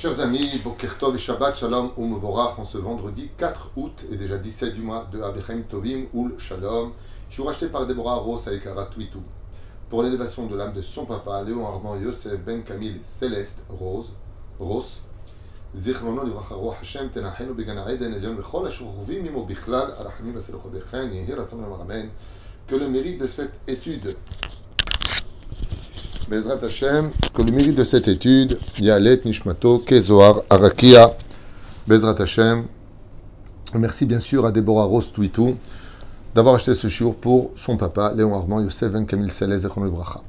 Chers amis, Boker Tov et Shabbat Shalom ou Mevorach en ce vendredi 4 août et déjà 17 du mois de Avechem Tovim Ul Shalom. Je suis racheté par Deborah Ross avec Arat Twitou pour l'élévation de l'âme de son papa, Léon Armand Yosef Ben Camille Céleste Ross. Zichrono Livracha Roch Hashem Tenachenu Began Eden Elion Bechol Ashuruvim Mimo Bichlal Arachamim Baselocho Bechen Yehi Ratzon Amen. Que le mérite de cette étude Bezrat Hashem, que le mérite de cette étude, Yalet Nishmato, Kezoar, Arakia, Bezrat Hashem. Merci bien sûr à Deborah Ross Twitou d'avoir acheté ce shiur pour son papa, Léon Armand Yosef Ben Camille Céleste Zechron Livracha.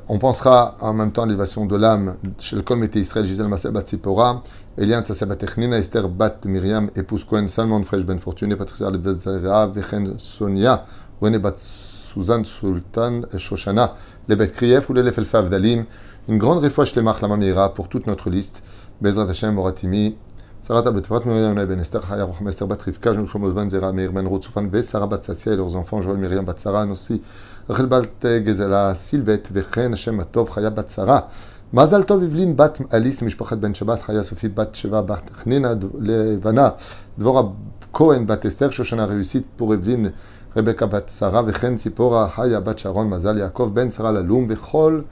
On pensera en même temps à l'élévation de l'âme chez le Kol Mété Israël, Gisèle Massel Bat Tzipora, Eliane Tsassé Bat Technina, Esther Bat Myriam, épouse Cohen, Salmon Fresh Ben Fortuné, Patricia Bezera, Vechen Sonia, Wene Bat Suzanne Sultan Shoshana, les Bet Krief ou les Lefel Favdalim. Une grande réfoua Shlemach Lama Meira pour toute notre liste. Bezrat Hashem Moratimi, Sarah Tablet Frat Myriam Ben Esther, Chaya Rocham Esther Bat Rivka, Jean Shlomo Ben Zera, Meir Ben Rotsufan, Ve Sarah Bat Sassia et leurs enfants, Joël Myriam Bat Sarah, Nossi, Rachel Bat Gezela, Sylvet, Vechen Hashem Matov, Chaya Bat Sarah. Mazal Tov Yvlin Bat Alice, Mishpachat Ben Shabbat, Chaya Sophie Bat Sheva Bat Chnina, Levana, Dvora Cohen Bat Esther, Shoshana réussite pour Yvlin. Rebecca bat Sarah, Vechen Tzipora, Haya bat Sharon, Mazal Yaakov ben Sarah Laloum, Vechol,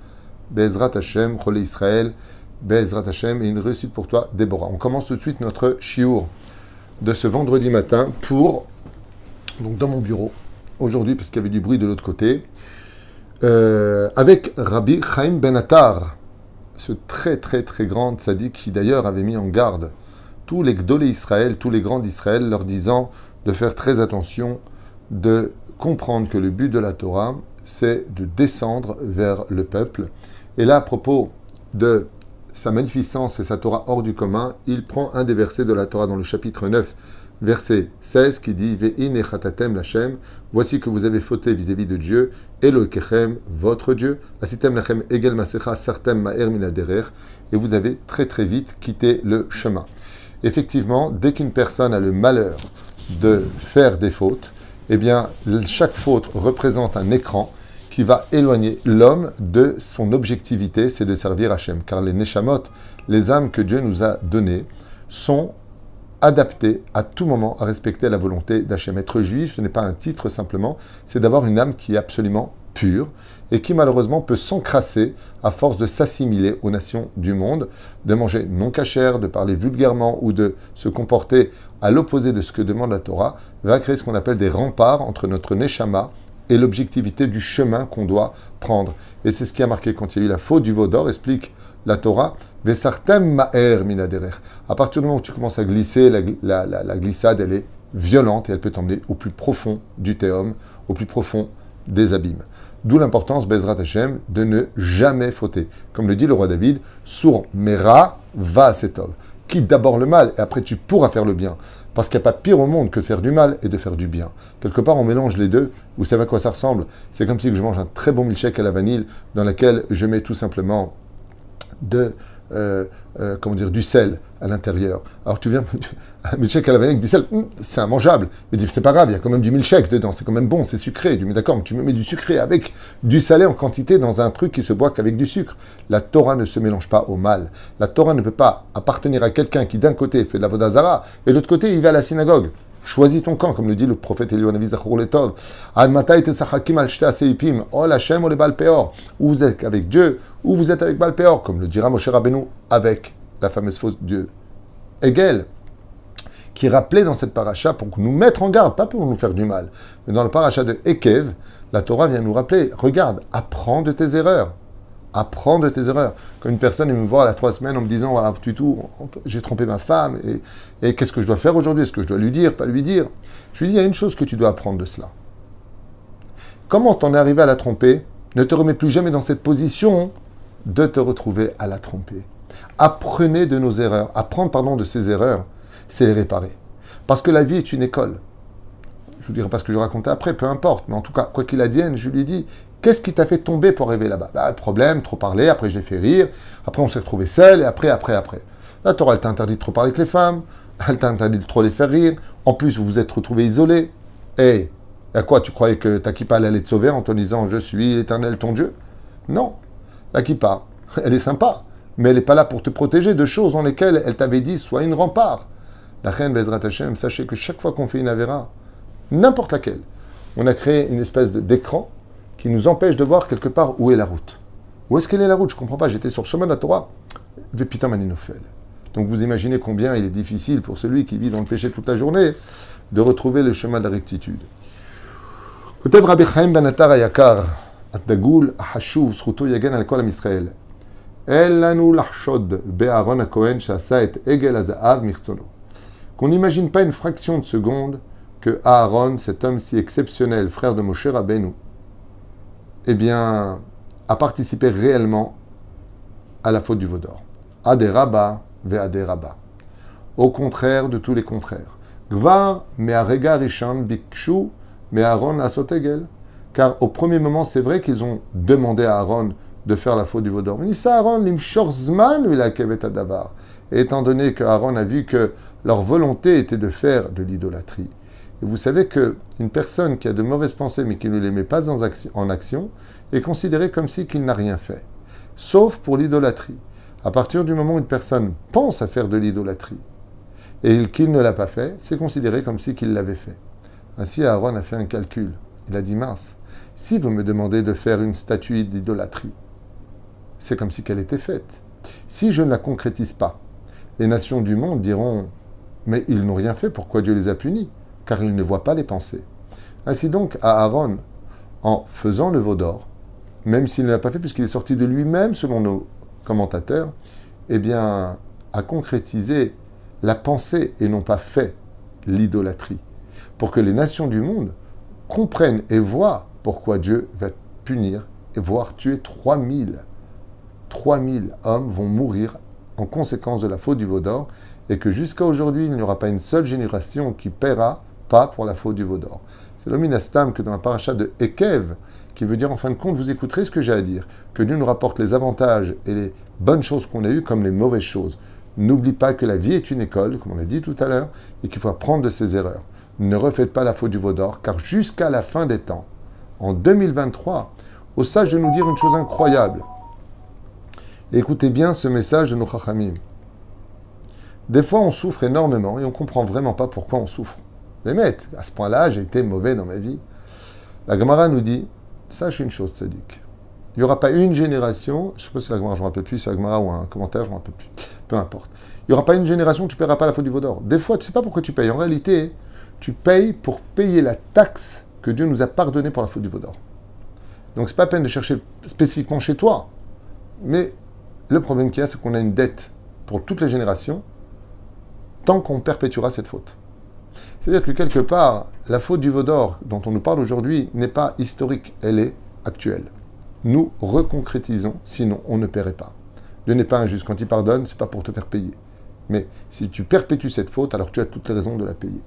Bezrat Hashem, Chol Israël, Bezrat Hashem, et une réussite pour toi, Déborah. On commence tout de suite notre shiur de ce vendredi matin donc dans mon bureau, aujourd'hui, parce qu'il y avait du bruit de l'autre côté, avec Rabbi Chaim Ben Attar, ce très très très grand tzaddik qui d'ailleurs avait mis en garde tous les Gdolé Israël, tous les grands d'Israël, leur disant de faire très attention, de comprendre que le but de la Torah, c'est de descendre vers le peuple. Et là, à propos de sa magnificence et sa Torah hors du commun, il prend un des versets de la Torah dans le chapitre 9, verset 16, qui dit « Ve'in echatatem lachem » voici que vous avez fauté vis-à-vis de Dieu, Elokechem, votre Dieu, Asitem lachem egel masecha sartem ma'er minaderer, et vous avez très très vite quitté le chemin. Effectivement, dès qu'une personne a le malheur de faire des fautes, eh bien, chaque faute représente un écran qui va éloigner l'homme de son objectivité, c'est de servir Hachem. Car les Neshamot, les âmes que Dieu nous a données, sont adaptées à tout moment à respecter la volonté d'Hachem. Être juif, ce n'est pas un titre simplement, c'est d'avoir une âme qui est absolument pure et qui malheureusement peut s'encrasser à force de s'assimiler aux nations du monde, de manger non cachère, de parler vulgairement ou de se comporter à l'opposé de ce que demande la Torah, va créer ce qu'on appelle des remparts entre notre neshama et l'objectivité du chemin qu'on doit prendre. Et c'est ce qui a marqué quand il y a eu la faute du veau d'or, explique la Torah, Vesartem ma'er minaderer. À partir du moment où tu commences à glisser, la glissade, elle est violente et elle peut t'emmener au plus profond du théum, au plus profond des abîmes. D'où l'importance, Bezrat Hashem, de ne jamais fauter. Comme le dit le roi David, Sour Mera va setov. Quitte d'abord le mal et après tu pourras faire le bien. Parce qu'il n'y a pas pire au monde que de faire du mal et de faire du bien. Quelque part, on mélange les deux. Vous savez à quoi ça ressemble? C'est comme si je mange un très bon milkshake à la vanille dans lequel je mets tout simplement du sel à l'intérieur. Alors tu viens, un milkshake à la vanille avec du sel, c'est immangeable. Mais c'est pas grave, il y a quand même du milkshake dedans, c'est quand même bon, c'est sucré. Mais d'accord, tu me mets du sucré avec du salé en quantité dans un truc qui se boit qu'avec du sucre. La Torah ne se mélange pas au mal. La Torah ne peut pas appartenir à quelqu'un qui d'un côté fait de la vodazara zara et de l'autre côté il va à la synagogue. Choisis ton camp, comme le dit le prophète Eliyahu Zachor Letov. Ad matay tesachakim al shte aseipim, ol Hashem ol Baal Peor. Ou vous êtes avec Dieu, ou vous êtes avec Baal Peor, comme le dira Moshe Rabbeinu avec la fameuse fausse Dieu. Hegel, qui rappelait dans cette paracha pour nous mettre en garde, pas pour nous faire du mal, mais dans le paracha de Ekev, la Torah vient nous rappeler, regarde, apprends de tes erreurs. Apprends de tes erreurs. Quand une personne me voit à la 3 semaines en me disant voilà, j'ai trompé ma femme et qu'est-ce que je dois faire aujourd'hui? Est-ce que je dois lui dire, pas lui dire? Je lui dis il y a une chose que tu dois apprendre de cela. Comment t'en es arrivé à la tromper? Ne te remets plus jamais dans cette position de te retrouver à la tromper. Apprenez de nos erreurs. Apprendre de ses erreurs, c'est les réparer. Parce que la vie est une école. Je ne vous dirai pas ce que je racontais après, peu importe. Mais en tout cas, quoi qu'il advienne, je lui dis qu'est-ce qui t'a fait tomber pour arriver là-bas? Le problème, trop parler, après j'ai fait rire, après on s'est retrouvé seul, et après. La Torah, elle t'a interdit de trop parler avec les femmes, elle t'a interdit de trop les faire rire, en plus vous vous êtes retrouvés isolés. Et à quoi? Tu croyais que ta kippa allait te sauver en te disant « Je suis l'Éternel ton Dieu » Non, la kippa, elle est sympa, mais elle n'est pas là pour te protéger de choses dans lesquelles elle t'avait dit sois une rempart. La reine Bezrat Hashem, sachez que chaque fois qu'on fait une avéra, n'importe laquelle, on a créé une espèce d'écran qui nous empêche de voir quelque part où est la route. Où est-ce qu'elle est la route? Je ne comprends pas, j'étais sur le chemin de la Torah. Vepitam Maninofel. Donc vous imaginez combien il est difficile pour celui qui vit dans le péché toute la journée de retrouver le chemin de la rectitude. כותב רבי חיים בן עטר היקר, הדגול החשוב, זכותו יגן על כל עם ישראל. אין לנו לחשוד באהרון הכהן שעשה את עגל הזהב מחצונו. Qu'on n'imagine pas une fraction de seconde que Aaron, cet homme si exceptionnel, frère de Moshe Rabbeinu, eh bien, a participé réellement à la faute du veau d'or. Adé Rabba ve'adé Rabba. Au contraire de tous les contraires. Gvar me'arega rishon bikshu me'Aaron asotegel. Car au premier moment, c'est vrai qu'ils ont demandé à Aaron de faire la faute du veau d'or. Mais ça, Aaron, limshor zman v'lakevet adavar. Et étant donné que Aaron a vu que leur volonté était de faire de l'idolâtrie. Et vous savez qu'une personne qui a de mauvaises pensées mais qui ne les met pas en action est considérée comme si qu'il n'a rien fait. Sauf pour l'idolâtrie. À partir du moment où une personne pense à faire de l'idolâtrie et qu'il ne l'a pas fait, c'est considéré comme si qu'il l'avait fait. Ainsi, Aaron a fait un calcul. Il a dit, mince, si vous me demandez de faire une statue d'idolâtrie, c'est comme si qu'elle était faite. Si je ne la concrétise pas, les nations du monde diront, mais ils n'ont rien fait, pourquoi Dieu les a punis? Car ils ne voient pas les pensées. Ainsi donc, à Aaron, en faisant le veau d'or, même s'il ne l'a pas fait, puisqu'il est sorti de lui-même, selon nos commentateurs, eh bien, a concrétisé la pensée et non pas fait l'idolâtrie, pour que les nations du monde comprennent et voient pourquoi Dieu va punir et voir tuer 3000 hommes vont mourir en conséquence de la faute du veau d'or, et que jusqu'à aujourd'hui, il n'y aura pas une seule génération qui paiera pas pour la faute du veau d'or. C'est l'ominastam que dans la paracha de Ekev, qui veut dire en fin de compte, vous écouterez ce que j'ai à dire, que Dieu nous rapporte les avantages et les bonnes choses qu'on a eues comme les mauvaises choses. N'oublie pas que la vie est une école, comme on l'a dit tout à l'heure, et qu'il faut apprendre de ses erreurs. Ne refaites pas la faute du veau d'or, car jusqu'à la fin des temps, en 2023, au sage de nous dire une chose incroyable. Et écoutez bien ce message de nos chachamim. Des fois, on souffre énormément et on ne comprend vraiment pas pourquoi on souffre. Mais mec, à ce point-là, j'ai été mauvais dans ma vie. La Gemara nous dit, sache une chose, Tzadik. Il n'y aura pas une génération, je ne sais pas si la Gemara, je ne me rappelle plus, si c'est la Gemara ou un commentaire, je ne me rappelle plus. Peu importe. Il n'y aura pas une génération où tu ne paieras pas la faute du veau d'or. Des fois, tu ne sais pas pourquoi tu payes. En réalité, tu payes pour payer la taxe que Dieu nous a pardonnée pour la faute du veau d'or. Donc, ce n'est pas la peine de chercher spécifiquement chez toi. Mais le problème qu'il y a, c'est qu'on a une dette pour toutes les générations tant qu'on perpétuera cette faute. C'est-à-dire que quelque part, la faute du veau d'or dont on nous parle aujourd'hui n'est pas historique, elle est actuelle. Nous reconcrétisons, sinon on ne paierait pas. Dieu n'est pas injuste. Quand il pardonne, ce n'est pas pour te faire payer. Mais si tu perpétues cette faute, alors tu as toutes les raisons de la payer.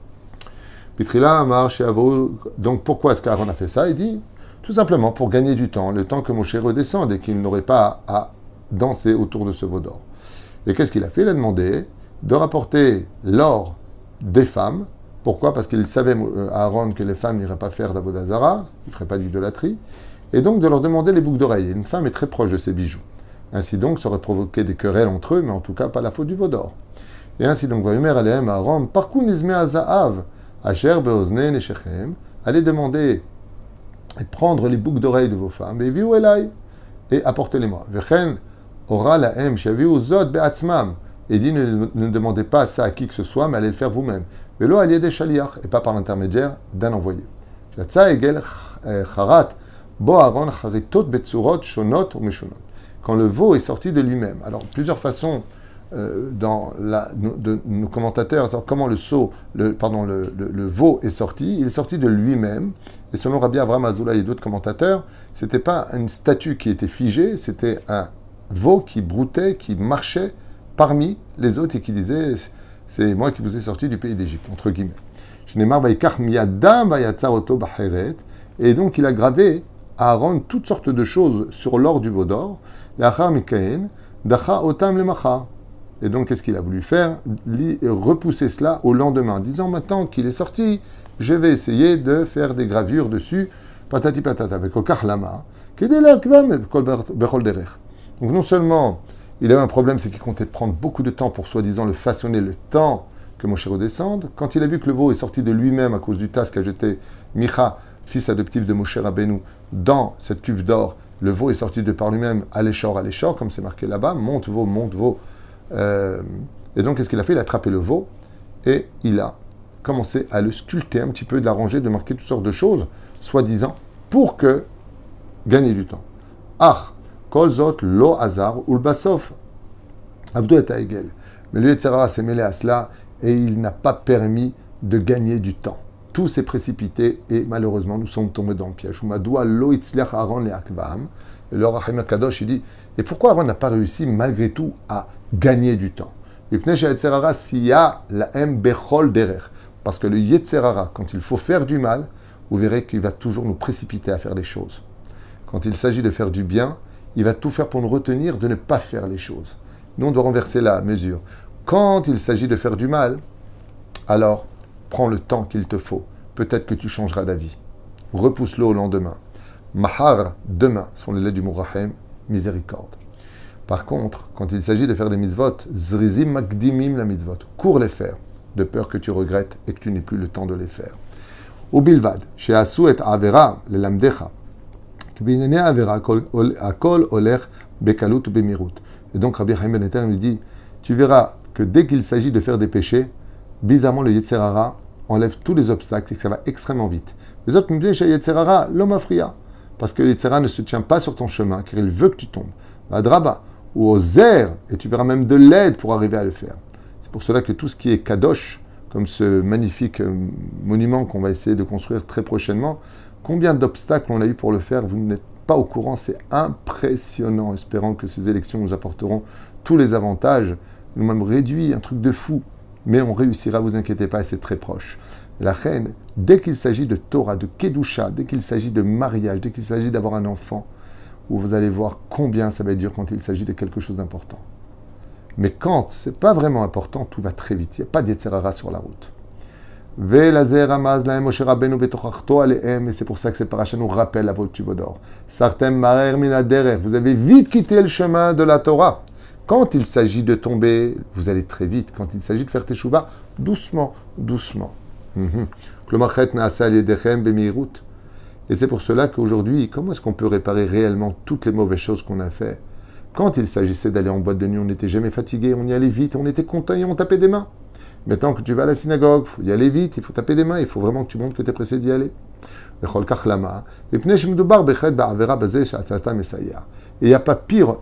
Pitrila, Amar, Sheavo. Donc pourquoi est-ce qu'Aaron a fait ça? Il dit, tout simplement pour gagner du temps, le temps que Moshe redescende et qu'il n'aurait pas à danser autour de ce veau d'or. Et qu'est-ce qu'il a fait? Il a demandé de rapporter l'or des femmes. Pourquoi? Parce qu'il savait, Aaron, que les femmes n'iraient pas faire d'Avodazara, ils ne feraient pas d'idolâtrie, et donc de leur demander les boucles d'oreilles. Une femme est très proche de ses bijoux. Ainsi donc, ça aurait provoqué des querelles entre eux, mais en tout cas pas la faute du veau d'or. Et ainsi donc, Vayomer Alehem Aaron, Parkoun Izme Azaav, Asher Beozne Neshechem, allez demander et prendre les boucles d'oreilles de vos femmes, et viu elai, et apportez-les-moi. Vechen, Ora Lahem, Shaviu Zot Beatzmam, et dit ne demandez pas ça à qui que ce soit, mais allez le faire vous-même. Velo allié des shaliach, et pas par l'intermédiaire d'un envoyé. Shatsa egel charat, bo Aaron charitot betsurot shonot ou meshonot. Quand le veau est sorti de lui-même. Alors, plusieurs façons de nos commentateurs, savoir comment le veau est sorti. Il est sorti de lui-même. Et selon Rabbi Avraham Azoulay et d'autres commentateurs, c'était pas une statue qui était figée, c'était un veau qui broutait, qui marchait parmi les autres et qui disait « c'est moi qui vous ai sorti du pays d'Égypte », entre guillemets. Et donc il a gravé à Aaron toutes sortes de choses sur l'or du veau d'or. Et donc qu'est-ce qu'il a voulu faire? Repousser cela au lendemain, en disant maintenant qu'il est sorti, je vais essayer de faire des gravures dessus, patati patata, avec le kahlama, donc non seulement Il avait un problème, c'est qu'il comptait prendre beaucoup de temps pour soi-disant le façonner, le temps que Moshe redescende. Quand il a vu que le veau est sorti de lui-même à cause du tas qu'a jeté Micha, fils adoptif de Moshe Rabbeinu, dans cette cuve d'or, le veau est sorti de par lui-même à l'échor, comme c'est marqué là-bas, monte veau, monte veau. Et donc, qu'est-ce qu'il a fait? Il a attrapé le veau et il a commencé à le sculpter un petit peu, de l'arranger, de marquer toutes sortes de choses, soi-disant, pour que gagner du temps. Ah, kol zot lo hazar ul basof. Abdou et Aegel. Mais le Yetzer Hara s'est mêlé à cela et il n'a pas permis de gagner du temps. Tout s'est précipité et malheureusement nous sommes tombés dans le piège. Madoua lo itzliach Aaron le akvam. Et le Rahim Akadosh il dit, et pourquoi Aaron n'a pas réussi malgré tout à gagner du temps? Parce que le Yetzer Hara, quand il faut faire du mal, vous verrez qu'il va toujours nous précipiter à faire les choses. Quand il s'agit de faire du bien, il va tout faire pour nous retenir de ne pas faire les choses. Nous, on doit renverser la mesure. Quand il s'agit de faire du mal, alors prends le temps qu'il te faut. Peut-être que tu changeras d'avis. Repousse-le au lendemain. Mahar, demain, sont les lettres du Mourahem, miséricorde. Par contre, quand il s'agit de faire des mitzvot, zrizim makdimim la mitzvot, cours les faire, de peur que tu regrettes et que tu n'aies plus le temps de les faire. Ou bilvad, chez Asu et Avera, le lamdecha, kbinene Avera, akol oler bekalut bemirut. Et donc Rabbi Chaim Ben Eter lui dit, tu verras que dès qu'il s'agit de faire des péchés, bizarrement le Yetzer Hara enlève tous les obstacles et que ça va extrêmement vite. Les autres me disent chez Yetzer Hara, l'homme afria, parce que le Yetzer Hara ne se tient pas sur ton chemin, car il veut que tu tombes. Adraba, ou au zer, et tu verras même de l'aide pour arriver à le faire. C'est pour cela que tout ce qui est kadosh, comme ce magnifique monument qu'on va essayer de construire très prochainement, combien d'obstacles on a eu pour le faire, vous n'êtes pas au courant, c'est impressionnant, espérant que ces élections nous apporteront tous les avantages, nous même réduit, un truc de fou, mais on réussira, vous inquiétez pas, et c'est très proche. La reine, dès qu'il s'agit de Torah, de Kedusha, dès qu'il s'agit de mariage, dès qu'il s'agit d'avoir un enfant, où vous allez voir combien ça va être dur quand il s'agit de quelque chose d'important. Mais quand c'est pas vraiment important, tout va très vite. Il n'y a pas d'Yetzer Hara sur la route. Et c'est pour ça que cette paracha nous rappelle la vote du Vodor. Sartem marer minaderer. Vous avez vite quitté le chemin de la Torah. Quand il s'agit de tomber, vous allez très vite. Quand il s'agit de faire teshuva, doucement, doucement. Et c'est pour cela qu'aujourd'hui, comment est-ce qu'on peut réparer réellement toutes les mauvaises choses qu'on a fait? Quand il s'agissait d'aller en boîte de nuit, on n'était jamais fatigué, on y allait vite, on était content et on tapait des mains. Maintenant que tu vas à la synagogue, il faut y aller vite, il faut taper des mains, il faut vraiment que tu montres que tu es pressé d'y aller. Et il n'y a pas pire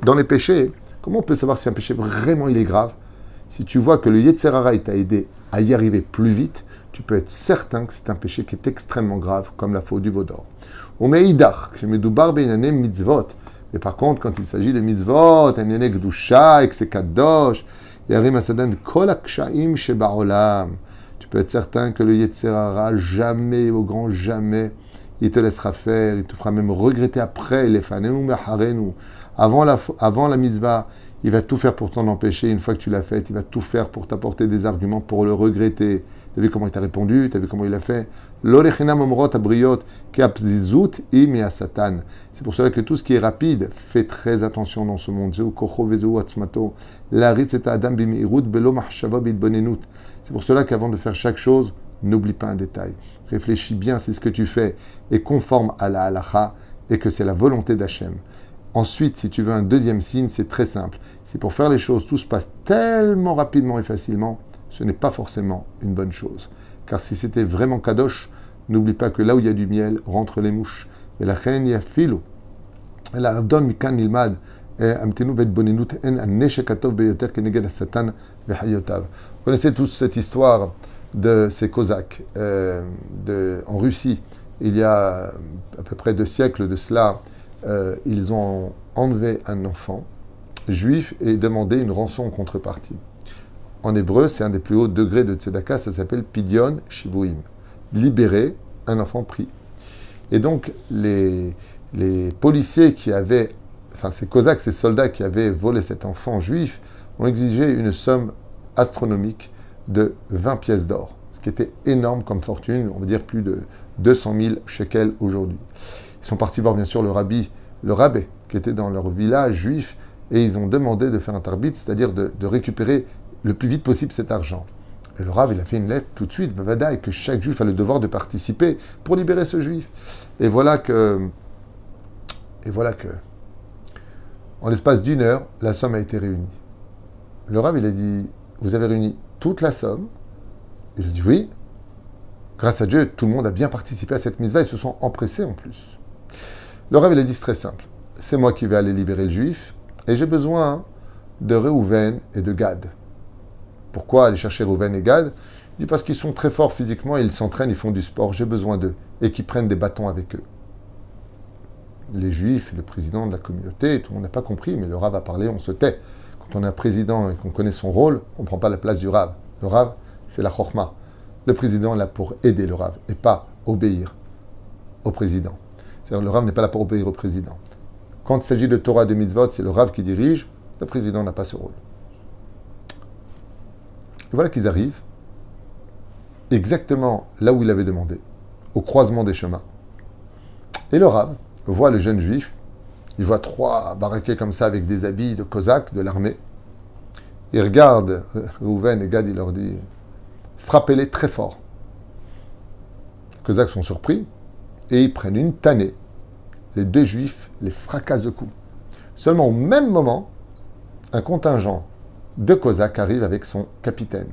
dans les péchés. Comment on peut savoir si un péché vraiment il est grave? Si tu vois que le Yetzer Hara t'a aidé à y arriver plus vite, tu peux être certain que c'est un péché qui est extrêmement grave, comme la faute du veau d'or. Et par contre, quand il s'agit de mitzvot, et que c'est kadosh, tu peux être certain que le Yetzer Hara, jamais, au grand jamais, il te laissera faire, il te fera même regretter après, avant la mitzvah, il va tout faire pour t'en empêcher. Une fois que tu l'as fait, il va tout faire pour t'apporter des arguments pour le regretter. Tu as vu comment il t'a répondu, tu as vu comment il a fait. C'est pour cela que tout ce qui est rapide, fais très attention dans ce monde. C'est pour cela qu'avant de faire chaque chose, n'oublie pas un détail. Réfléchis bien si ce que tu fais est conforme à la halacha et que c'est la volonté d'Hachem. Ensuite, si tu veux un deuxième signe, c'est très simple. Si pour faire les choses, tout se passe tellement rapidement et facilement, ce n'est pas forcément une bonne chose. Car si c'était vraiment kadosh, n'oublie pas que là où il y a du miel, rentrent les mouches. Et la reine y a filou. La abdon mikan nilmad. Vous connaissez tous cette histoire de ces Cosaques en Russie. Il y a à peu près 2 siècles de cela, ils ont enlevé un enfant juif et demandé une rançon en contrepartie. En hébreu, c'est un des plus hauts degrés de tzedaka, ça s'appelle Pidyon Shivuim. Libérer un enfant pris. Et donc, les policiers qui avaient, enfin ces Cosaques, ces soldats qui avaient volé cet enfant juif, ont exigé une somme astronomique de 20 pièces d'or, ce qui était énorme comme fortune, on va dire plus de 200 000 shekels aujourd'hui. Ils sont partis voir bien sûr le rabbin, qui était dans leur village juif, et ils ont demandé de faire un tarbit, c'est-à-dire de récupérer le plus vite possible cet argent. Et le Rav, il a fait une lettre tout de suite, Bavada, et que chaque juif a le devoir de participer pour libérer ce juif. Et voilà que, en l'espace d'une heure, la somme a été réunie. Le Rav, il a dit, vous avez réuni toute la somme? Il a dit oui. Grâce à Dieu, tout le monde a bien participé à cette mitzvah, ils se sont empressés en plus. Le Rav, il a dit, c'est très simple. C'est moi qui vais aller libérer le juif, et j'ai besoin de Réhouven et de Gad. Pourquoi aller chercher Réhouven et Gad? Il dit parce qu'ils sont très forts physiquement, ils s'entraînent, ils font du sport, j'ai besoin d'eux, et qu'ils prennent des bâtons avec eux. Les juifs, le président de la communauté, tout le monde n'a pas compris, mais le Rav a parlé, on se tait. Quand on est un président et qu'on connaît son rôle, on ne prend pas la place du Rav. Le Rav, c'est la Chokhma. Le président est là pour aider le Rav, et pas obéir au président. C'est-à-dire le Rav n'est pas là pour obéir au président. Quand il s'agit de Torah, de mitzvot, c'est le Rav qui dirige, le président n'a pas ce rôle. Et voilà qu'ils arrivent exactement là où il avait demandé, au croisement des chemins. Et le Rav voit le jeune juif, il voit 3 baraqués comme ça avec des habits de cosaques, de l'armée. Il regarde Réhouven et Gad, il leur dit « Frappez-les très fort ». Les cosaques sont surpris et ils prennent une tannée. Les 2 juifs les fracassent de coups. Seulement au même moment, un contingent de cosaques arrive avec son capitaine.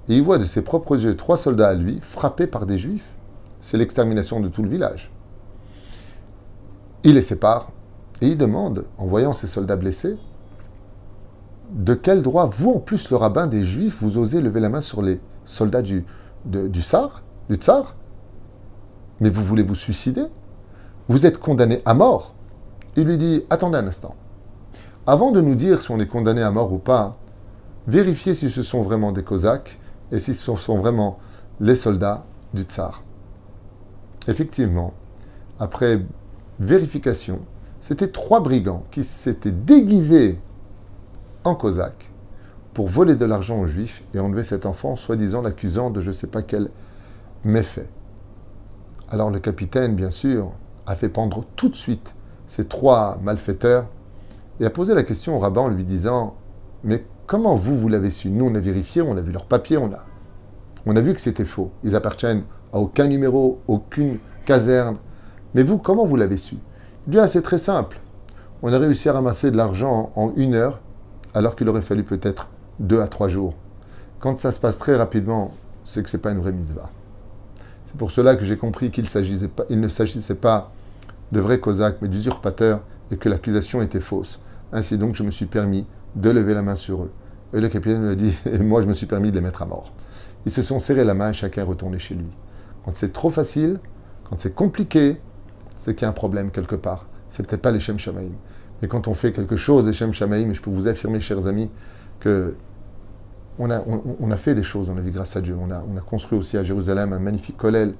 Et il voit de ses propres yeux 3 soldats à lui frappés par des juifs. C'est l'extermination de tout le village. Il les sépare et il demande, en voyant ces soldats blessés, de quel droit, vous en plus le rabbin des juifs, vous osez lever la main sur les soldats du tsar? Mais vous voulez vous suicider? Vous êtes condamné à mort. Il lui dit, attendez un instant. Avant de nous dire si on est condamné à mort ou pas, vérifiez si ce sont vraiment des Cosaques et si ce sont vraiment les soldats du tsar. Effectivement, après vérification, c'était 3 brigands qui s'étaient déguisés en Cosaques pour voler de l'argent aux Juifs et enlever cet enfant, soi-disant l'accusant de je ne sais pas quel méfait. Alors le capitaine, bien sûr, a fait pendre tout de suite ces 3 malfaiteurs et a posé la question au rabbin en lui disant « Mais comment vous l'avez su? Nous, on a vérifié, on a vu leurs papiers, on a vu que c'était faux. Ils appartiennent à aucun numéro, aucune caserne. Mais vous, comment vous l'avez su ?» Il dit « Ah, c'est très simple. On a réussi à ramasser de l'argent en 1 heure, alors qu'il aurait fallu peut-être 2 à 3 jours. Quand ça se passe très rapidement, c'est que ce n'est pas une vraie mitzvah. » C'est pour cela que j'ai compris qu'il ne s'agissait pas de vrais Cosaques, mais d'usurpateurs, et que l'accusation était fausse. Ainsi donc, je me suis permis de lever la main sur eux. Et le capitaine me dit, et moi je me suis permis de les mettre à mort. Ils se sont serrés la main et chacun est retourné chez lui. Quand c'est trop facile, quand c'est compliqué, c'est qu'il y a un problème quelque part. C'est peut-être pas les Shem Shamaïm. Mais quand on fait quelque chose des Shem Shamaïm, et je peux vous affirmer, chers amis, que on a fait des choses dans la vie grâce à Dieu. On a construit aussi à Jérusalem un magnifique kollel.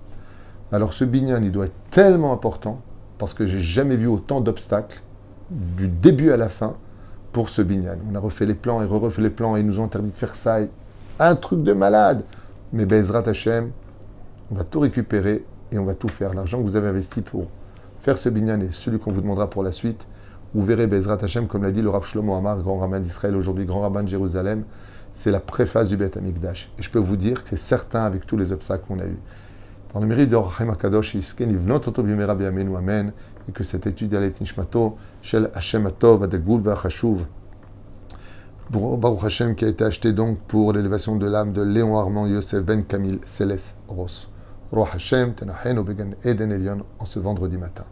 Alors ce binyan, il doit être tellement important parce que j'ai jamais vu autant d'obstacles du début à la fin pour ce binyan. On a refait les plans et refait les plans et ils nous ont interdit de faire ça. Un truc de malade. Mais Bezrat Hashem, on va tout récupérer et on va tout faire. L'argent que vous avez investi pour faire ce binyan et celui qu'on vous demandera pour la suite, vous verrez Bezrat Hashem, comme l'a dit le Rav Shlomo Amar, grand rabbin d'Israël, aujourd'hui grand rabbin de Jérusalem, c'est la préface du Beth Amikdash. Et je peux vous dire que c'est certain avec tous les obstacles qu'on a eus. Par le mérite de Rachem HaKadosh, Amen, et que cette étude allait Nishmato, Shel Hashem Atov, Adegul Vachashuv, Baruch Hashem, qui a été acheté donc pour l'élévation de l'âme de Léon Armand Yosef Ben Kamil Céleste Ross. Roch Hashem, Tenahen, Obegan Eden Elion, en ce vendredi matin.